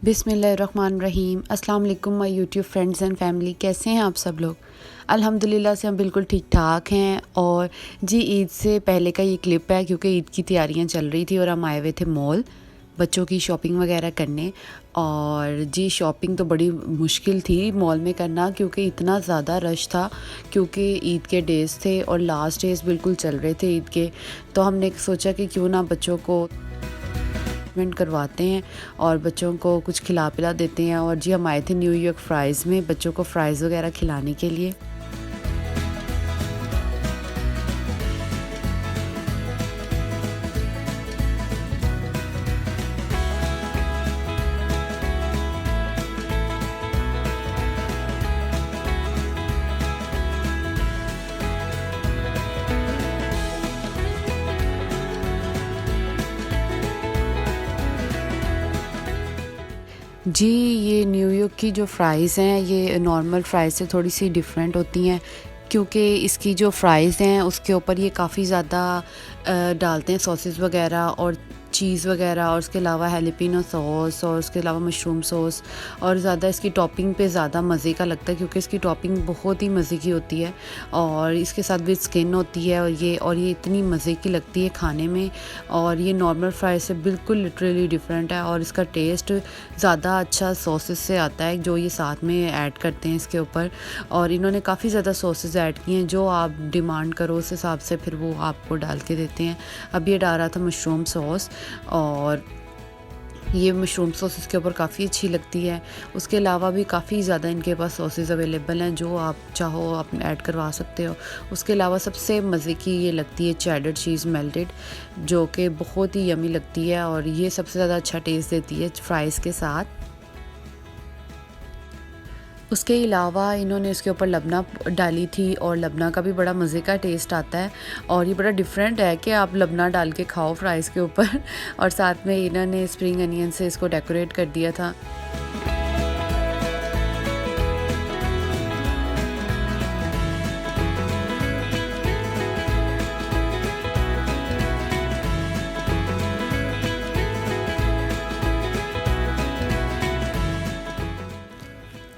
बिस्मिल्लाहिर्रहमानिर्रहीम। अस्सलाम वालेकुम my YouTube friends and family, कैसे हैं आप सब लोग। अल्हम्दुलिल्लाह से हम बिल्कुल ठीक ठाक हैं। और जी ईद से पहले का ये क्लिप है क्योंकि ईद की तैयारियां चल रही थी और हम आए हुए थे मॉल बच्चों की शॉपिंग वगैरह करने। और जी शॉपिंग तो बड़ी मुश्किल थी मॉल में करना क्योंकि इतना ज़्यादा रश था, क्योंकि ईद के डेज़ थे और लास्ट डेज़ बिल्कुल चल रहे थे ईद के। तो हमने सोचा कि क्यों ना बच्चों को ट्रीटमेंट करवाते हैं और बच्चों को कुछ खिला पिला देते हैं। और जी हम आए थे न्यूयॉर्क फ्राइज़ में बच्चों को फ्राइज़ वगैरह खिलाने के लिए। जी ये न्यूयॉर्क की जो फ़्राइज़ हैं ये नॉर्मल फ़्राइज़ से थोड़ी सी डिफरेंट होती हैं, क्योंकि इसकी जो फ़्राइज़ हैं उसके ऊपर ये काफ़ी ज़्यादा डालते हैं सॉसेस वगैरह और चीज़ वगैरह, और उसके अलावा हैलीपिनो सॉस और उसके अलावा मशरूम सॉस। और ज़्यादा इसकी टॉपिंग पे ज़्यादा मज़े का लगता है क्योंकि इसकी टॉपिंग बहुत ही मज़े की होती है और इसके साथ विद स्किन होती है और ये इतनी मज़े की लगती है खाने में। और ये नॉर्मल फ्राई से बिल्कुल लिटरली डिफरेंट है और इसका टेस्ट ज़्यादा अच्छा सॉसेस से आता है जो ये साथ में ऐड करते हैं इसके ऊपर। और इन्होंने काफ़ी ज़्यादा सॉसेस ऐड किए हैं, जो आप डिमांड करो उस हिसाब से फिर वो आपको डाल के देते हैं। अब ये डाल रहा था मशरूम सॉस और ये मशरूम सॉस इसके ऊपर काफ़ी अच्छी लगती है। उसके अलावा भी काफ़ी ज़्यादा इनके पास सॉसेस अवेलेबल हैं, जो आप चाहो आप ऐड करवा सकते हो। उसके अलावा सबसे मज़े की ये लगती है चेडर चीज़ मेल्टेड, जो कि बहुत ही यमी लगती है और ये सबसे ज़्यादा अच्छा टेस्ट देती है फ्राइज़ के साथ। उसके अलावा इन्होंने इसके ऊपर लबना डाली थी और लबना का भी बड़ा मज़े का टेस्ट आता है और ये बड़ा डिफरेंट है कि आप लबना डाल के खाओ फ्राइज़ के ऊपर। और साथ में इन्होंने स्प्रिंग अनियन से इसको डेकोरेट कर दिया था।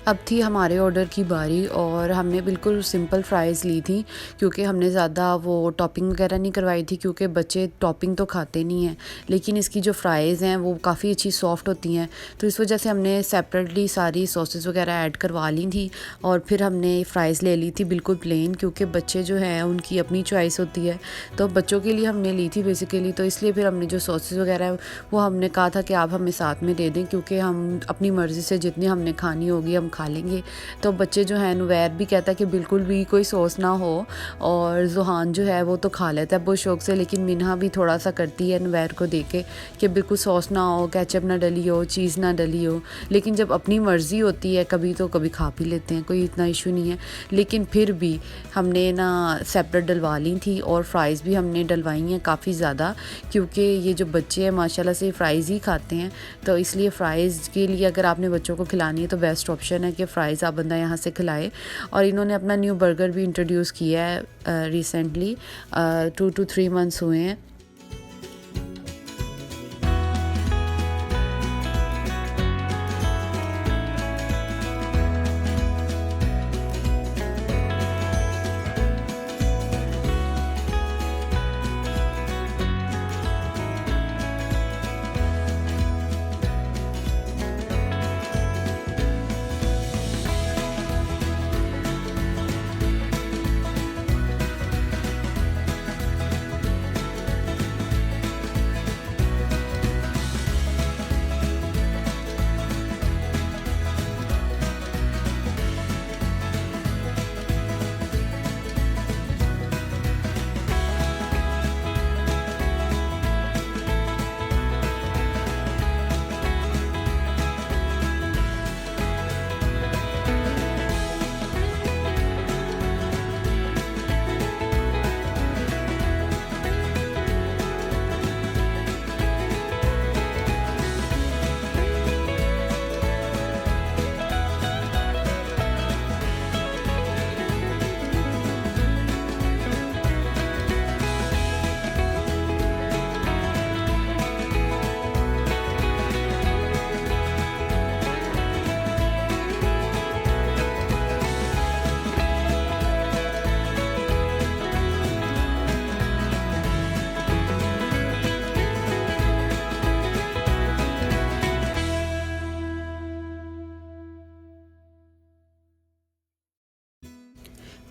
अब थी हमारे ऑर्डर की बारी और हमने बिल्कुल सिंपल फ्राइज़ ली थी क्योंकि हमने ज़्यादा वो टॉपिंग वगैरह नहीं करवाई थी, क्योंकि बच्चे टॉपिंग तो खाते नहीं हैं। लेकिन इसकी जो फ्राइज़ हैं वो काफ़ी अच्छी सॉफ्ट होती हैं, तो इस वजह से हमने सेपरेटली सारी सॉसेस वगैरह ऐड करवा ली थी और फिर हमने फ्राइज़ ले ली थी बिल्कुल प्लेन, क्योंकि बच्चे जो हैं उनकी अपनी चॉइस होती है। तो बच्चों के लिए हमने ली थी बेसिकली, तो इसलिए फिर हमने जो सॉसेस वगैरह है वो हमने कहा था कि आप हमें साथ में दे दें, क्योंकि हम अपनी मर्ज़ी से जितनी हमने खानी होगी हम खा लेंगे। तो बच्चे जो हैं नुवैर भी कहता है कि बिल्कुल भी कोई सॉस ना हो, और जुहान जो है वो तो खा लेता है बहुत शौक से, लेकिन मिन्हा भी थोड़ा सा करती है नुवैर को देके कि बिल्कुल सॉस ना हो, केचप ना डली हो, चीज़ ना डली हो। लेकिन जब अपनी मर्ज़ी होती है कभी तो कभी खा भी लेते हैं, कोई इतना इशू नहीं है। लेकिन फिर भी हमने ना सेपरेट डलवा ली थी और फ्राइज़ भी हमने डलवाई हैं काफ़ी ज़्यादा, क्योंकि ये जो बच्चे हैं माशाल्लाह से फ्राइज़ ही खाते हैं। तो इसलिए फ़्राइज़ के लिए अगर आपने बच्चों को खिलानी है तो बेस्ट ऑप्शन है कि फ़्राइज़ आप बंदा यहाँ से खिलाए। और इन्होंने अपना न्यू बर्गर भी इंट्रोड्यूस किया है रिसेंटली, 2 to 3 मंथ्स हुए हैं।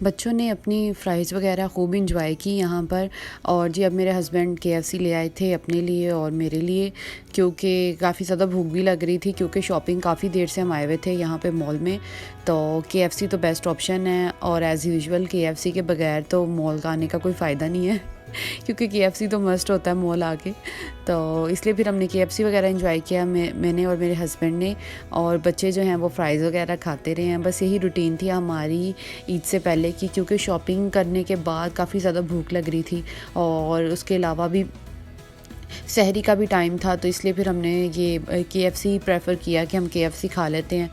बच्चों ने अपनी फ़्राइज़ वगैरह खूब इंजॉय की यहाँ पर। और जी अब मेरे हस्बैंड केएफसी ले आए थे अपने लिए और मेरे लिए, क्योंकि काफ़ी ज़्यादा भूख भी लग रही थी, क्योंकि शॉपिंग काफ़ी देर से हम आए हुए थे यहाँ पे मॉल में। तो केएफसी तो बेस्ट ऑप्शन है, और एज़ यूजुअल केएफसी के बगैर तो मॉल का आने का कोई फ़ायदा नहीं है क्योंकि केएफसी तो मस्ट होता है मॉल आके। तो इसलिए फिर हमने केएफसी वगैरह एंजॉय किया, मैंने और मेरे हस्बैंड ने। और बच्चे जो हैं वो फ्राइज़ वगैरह खाते रहे हैं। बस यही रूटीन थी हमारी ईद से पहले की, क्योंकि शॉपिंग करने के बाद काफ़ी ज़्यादा भूख लग रही थी, और उसके अलावा भी सहरी का भी टाइम था, तो इसलिए फिर हमने ये केएफसी प्रेफर किया कि हम केएफसी खा लेते हैं।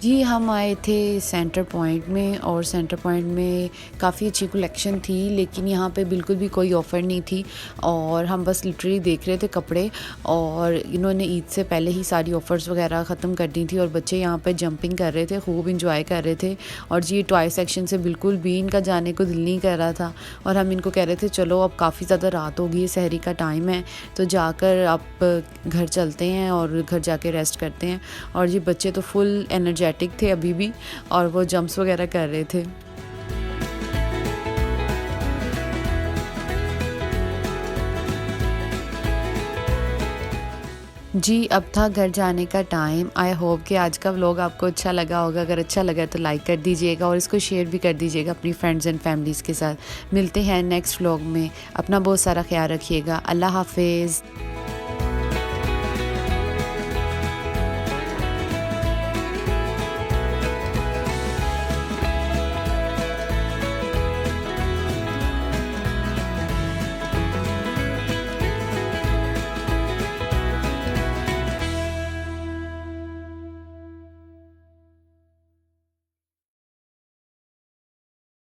जी, हम आए थे सेंटर पॉइंट में, और सेंटर पॉइंट में काफ़ी अच्छी कलेक्शन थी, लेकिन यहाँ पे बिल्कुल भी कोई ऑफ़र नहीं थी। और हम बस लिटरली देख रहे थे कपड़े, और इन्होंने ईद से पहले ही सारी ऑफ़र्स वगैरह ख़त्म कर दी थी, और बच्चे यहाँ पे जंपिंग कर रहे थे, खूब इंजॉय कर रहे थे। और जी टॉय सेक्शन से बिल्कुल भी इनका जाने को दिल नहीं कर रहा था, और हम इनको कह रहे थे चलो अब काफ़ी ज़्यादा रात हो गई है, सहरी का टाइम है, तो जाकर आप घर चलते हैं और घर जाके रेस्ट करते हैं। और जी बच्चे तो फुल एनर्जेटिक थे अभी भी, और वो जंप्स वगैरह कर रहे थे। जी अब था घर जाने का टाइम। आई होप कि आज का व्लॉग आपको अच्छा लगा होगा। अगर अच्छा लगा तो लाइक कर दीजिएगा, और इसको शेयर भी कर दीजिएगा अपनी फ्रेंड्स एंड फैमिलीज़ के साथ। मिलते हैं नेक्स्ट व्लॉग में। अपना बहुत सारा ख्याल रखिएगा। अल्लाह हाफिज़।